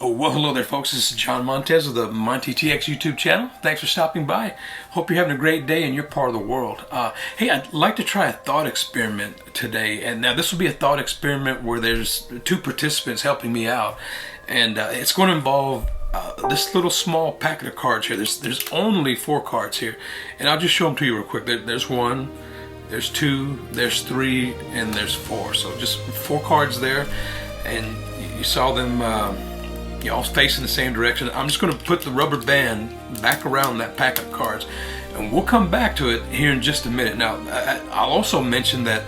Oh, well, hello there, folks. This is John Montez of the Monty TX YouTube channel. Thanks for stopping by. Hope you're having a great day in your part of the world. Hey, I'd like to try a thought experiment today. And now this will be a thought experiment where there's two participants helping me out. And it's going to involve this little small packet of cards here. There's only 4 cards here. And I'll just show them to you real quick. There's 1, there's 2, there's 3, and there's 4. So just 4 cards there. And you saw them... all facing the same direction. I'm just going to put the rubber band back around that pack of cards, and we'll come back to it here in just a minute. Now, I'll also mention that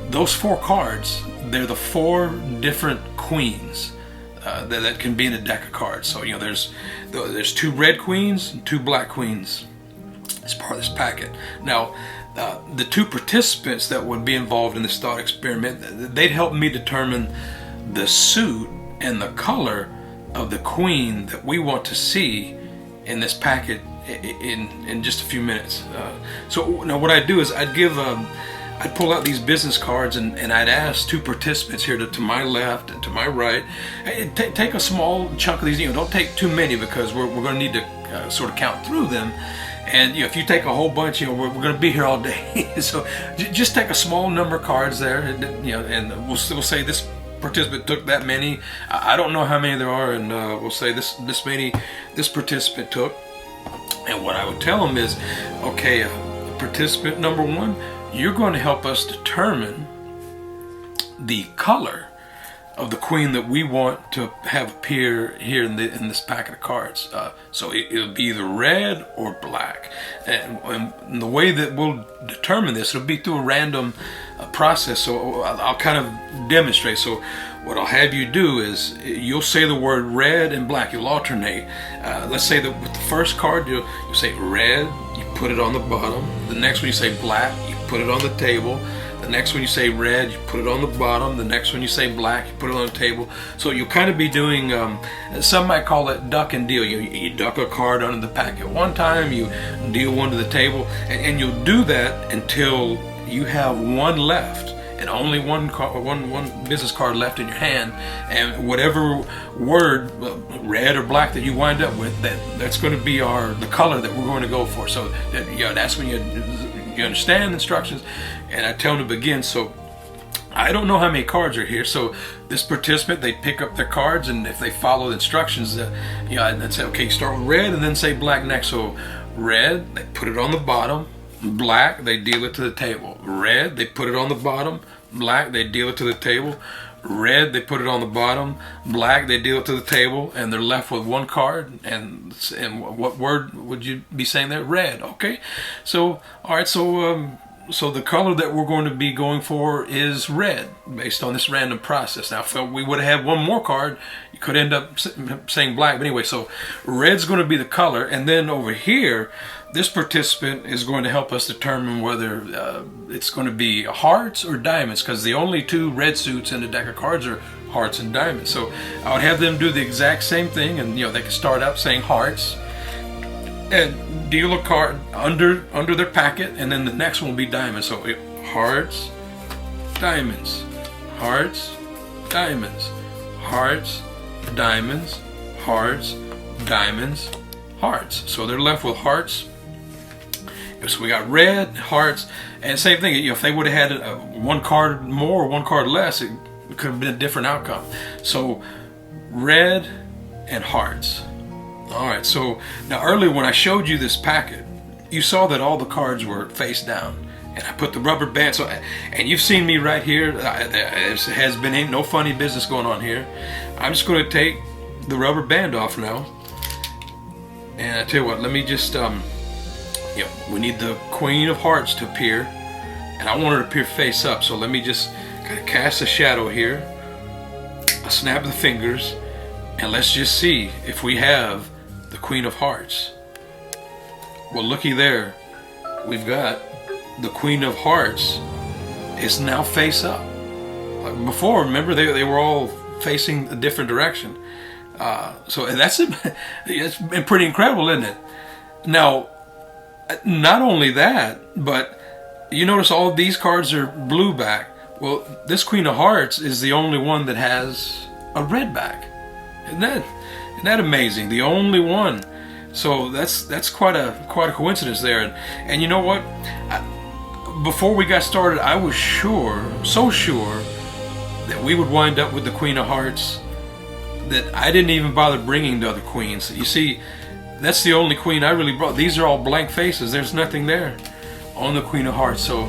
those 4 cards, they're the 4 different queens that can be in a deck of cards. So there's 2 red queens and 2 black queens as part of this packet. Now, the 2 participants that would be involved in this thought experiment, they'd help me determine the suit and the color of the queen that we want to see in this packet in just a few minutes. So now what I'd do is I'd pull out these business cards and I'd ask 2 participants here to my left and to my right, hey, take a small chunk of these. Don't take too many, because we're going to need to sort of count through them. And if you take a whole bunch, we're going to be here all day. So just take a small number of cards there, and we'll say this participant took that many. I don't know how many there are, and we'll say this many this participant took. And what I would tell them is, okay, participant number 1, you're going to help us determine the color of the queen that we want to have appear here in this packet of cards. So it'll be either red or black. And the way that we'll determine this, it'll be through a random process. So I'll kind of demonstrate. So what I'll have you do is you'll say the word red and black. You'll alternate. Let's say that with the first card, you'll say red, you put it on the bottom. The next one you say black, you put it on the table. The next one you say red, you put it on the bottom. The next one you say black, you put it on the table. So you'll kind of be doing, some might call it duck and deal. You duck a card under the packet one time, you deal one to the table, and you'll do that until you have one left, and only one business card left in your hand. And whatever word, red or black, that you wind up with, that's going to be the color that we're going to go for. So that's when you understand instructions, and I tell them to begin. So I don't know how many cards are here, so this participant, they pick up their cards, and if they follow the instructions, I'd say, okay, start with red and then say black next. So red, they put it on the bottom. Black, they deal it to the table. Red, they put it on the bottom. Black, they deal it to the table. Red, they put it on the bottom. Black, they deal it to the table, and they're left with 1 card. And what word would you be saying there? Red. Okay. So all right. So the color that we're going to be going for is red, based on this random process. Now, if we would have had 1 more card, you could end up saying black. But anyway, so red's going to be the color, and then over here, this participant is going to help us determine whether it's going to be hearts or diamonds, because the only 2 red suits in the deck of cards are hearts and diamonds. So I would have them do the exact same thing, and they can start out saying hearts and deal a card under their packet, and then the next one will be diamonds. So hearts, diamonds, hearts, diamonds, hearts, diamonds, hearts, diamonds, hearts. So they're left with hearts. So we got red, hearts, and same thing. If they would have had 1 card more or 1 card less, it could have been a different outcome. So red and hearts. All right. So now earlier when I showed you this packet, you saw that all the cards were face down, and I put the rubber band. So, and you've seen me right here. Ain't no funny business going on here. I'm just going to take the rubber band off now. And I tell you what, let me just, we need the Queen of Hearts to appear, and I want her to appear face up. So let me just kind of cast a shadow here. I snap the fingers, and let's just see if we have the Queen of Hearts. Well, looky there. We've got the Queen of Hearts is now face up. Like before, remember, they were all facing a different direction. So it's been pretty incredible, isn't it? Now, not only that, but you notice all these cards are blue back. Well, this Queen of Hearts is the only one that has a red back. Isn't that amazing? The only one. So that's quite a coincidence there. And you know what? Before we got started, I was sure, so sure, that we would wind up with the Queen of Hearts, that I didn't even bother bringing the other queens. You see, that's the only queen I really brought. These are all blank faces. There's nothing there on the Queen of Hearts. So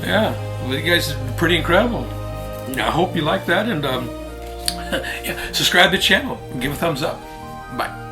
yeah, well, you guys are pretty incredible. I hope you like that, and yeah, subscribe to the channel, give a thumbs up. Bye.